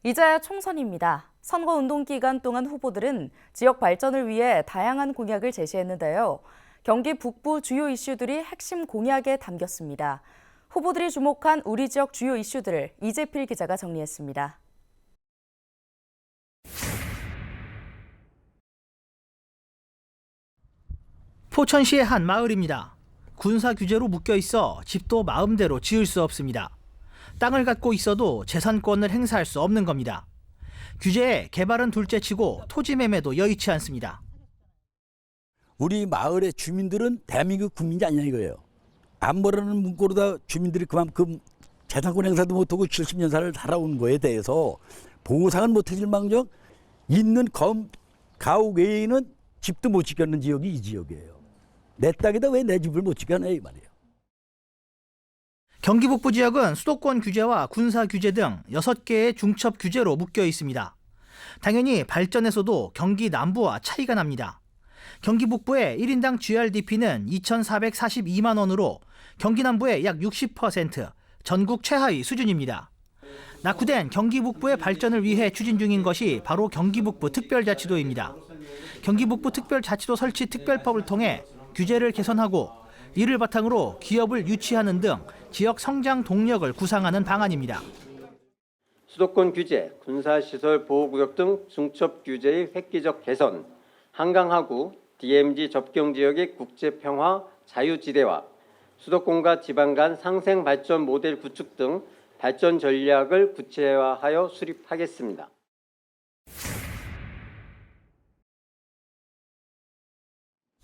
이제 총선입니다. 선거운동 기간 동안 후보들은 지역 발전을 위해 다양한 공약을 제시했는데요. 경기 북부 주요 이슈들이 핵심 공약에 담겼습니다. 후보들이 주목한 우리 지역 주요 이슈들을 이재필 기자가 정리했습니다. 포천시의 한 마을입니다. 군사 규제로 묶여 있어 집도 마음대로 지을 수 없습니다. 땅을 갖고 있어도 재산권을 행사할 수 없는 겁니다. 규제에 개발은 둘째치고 토지 매매도 여의치 않습니다. 우리 마을의 주민들은 대한민국 국민이 아니냐 이거예요. 안보라는 문구로다 주민들이 그만큼 재산권 행사도 못하고 70년사를 살아온 거에 대해서 보상은 못해줄 망정 있는 가옥 외에는 집도 못 지켰는 지역이 이 지역이에요. 내 땅에다 왜 내 집을 못 지켜내 이 말이에요. 경기 북부 지역은 수도권 규제와 군사 규제 등 6개의 중첩 규제로 묶여 있습니다. 당연히 발전에서도 경기 남부와 차이가 납니다. 경기 북부의 1인당 GRDP는 2,442만 원으로 경기 남부의 약 60%, 전국 최하위 수준입니다. 낙후된 경기 북부의 발전을 위해 추진 중인 것이 바로 경기 북부 특별자치도입니다. 경기 북부 특별자치도 설치 특별법을 통해 규제를 개선하고 이를 바탕으로 기업을 유치하는 등 지역 성장 동력을 구상하는 방안입니다. 수도권 규제, 군사시설 보호구역 등 중첩 규제의 획기적 개선, 한강하구, DMZ 접경 지역의 국제평화 자유지대화, 수도권과 지방 간 상생 발전 모델 구축 등 발전 전략을 구체화하여 수립하겠습니다.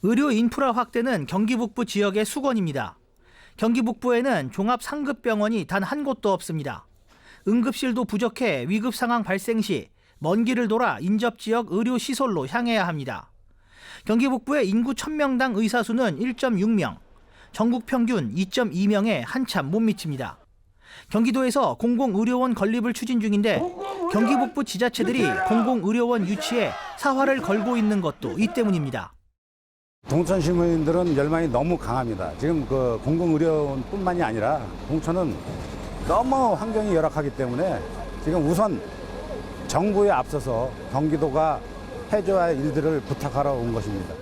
의료 인프라 확대는 경기 북부 지역의 수건입니다. 경기 북부에는 종합 상급병원이 단 한 곳도 없습니다. 응급실도 부족해 위급 상황 발생 시 먼 길을 돌아 인접 지역 의료시설로 향해야 합니다. 경기 북부의 인구 1000명당 의사 수는 1.6명, 전국 평균 2.2명에 한참 못 미칩니다. 경기도에서 공공의료원 건립을 추진 중인데 경기 북부 지자체들이 공공의료원 유치에 사활을 걸고 있는 것도 이 때문입니다. 동천 시민들은 열망이 너무 강합니다. 지금 그 공공의료원뿐만이 아니라 동천은 너무 환경이 열악하기 때문에 지금 우선 정부에 앞서서 경기도가 해줘야 할 일들을 부탁하러 온 것입니다.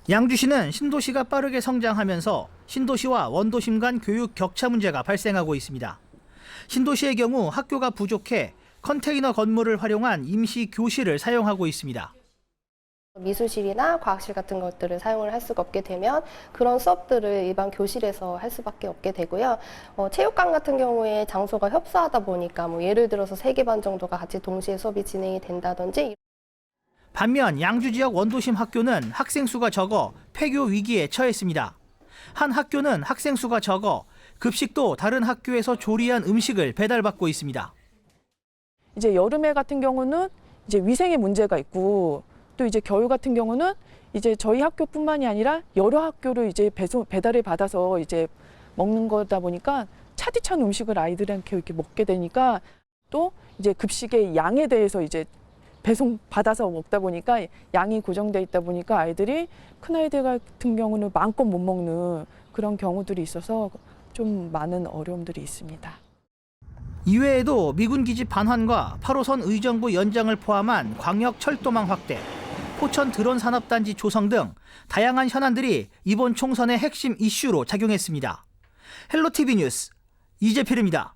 양주시는 신도시가 빠르게 성장하면서 신도시와 원도심 간 교육 격차 문제가 발생하고 있습니다. 신도시의 경우 학교가 부족해 컨테이너 건물을 활용한 임시 교실을 사용하고 있습니다. 미술실이나 과학실 같은 것들을 사용을 할 수가 없게 되면 그런 수업들을 일반 교실에서 할 수밖에 없게 되고요. 체육관 같은 경우에 장소가 협소하다 보니까 예를 들어서 3개 반 정도가 같이 동시에 수업이 진행이 된다든지. 반면 양주 지역 원도심 학교는 학생 수가 적어 폐교 위기에 처했습니다. 한 학교는 학생 수가 적어 급식도 다른 학교에서 조리한 음식을 배달받고 있습니다. 이제 여름에 같은 경우는 이제 위생의 문제가 있고 또 이제 겨울 같은 경우는 이제 저희 학교뿐만이 아니라 여러 학교를 이제 배달을 받아서 이제 먹는 거다 보니까 차디 찬 음식을 아이들한테 이렇게 먹게 되니까 또 이제 급식의 양에 대해서 이제 배송 받아서 먹다 보니까 양이 고정돼 있다 보니까 아이들이 큰 아이들 같은 경우는 마음껏 못 먹는 그런 경우들이 있어서 좀 많은 어려움들이 있습니다. 이외에도 미군 기지 반환과 8호선 의정부 연장을 포함한 광역 철도망 확대, 포천 드론 산업단지 조성 등 다양한 현안들이 이번 총선의 핵심 이슈로 작용했습니다. 헬로티비 뉴스 이재필입니다.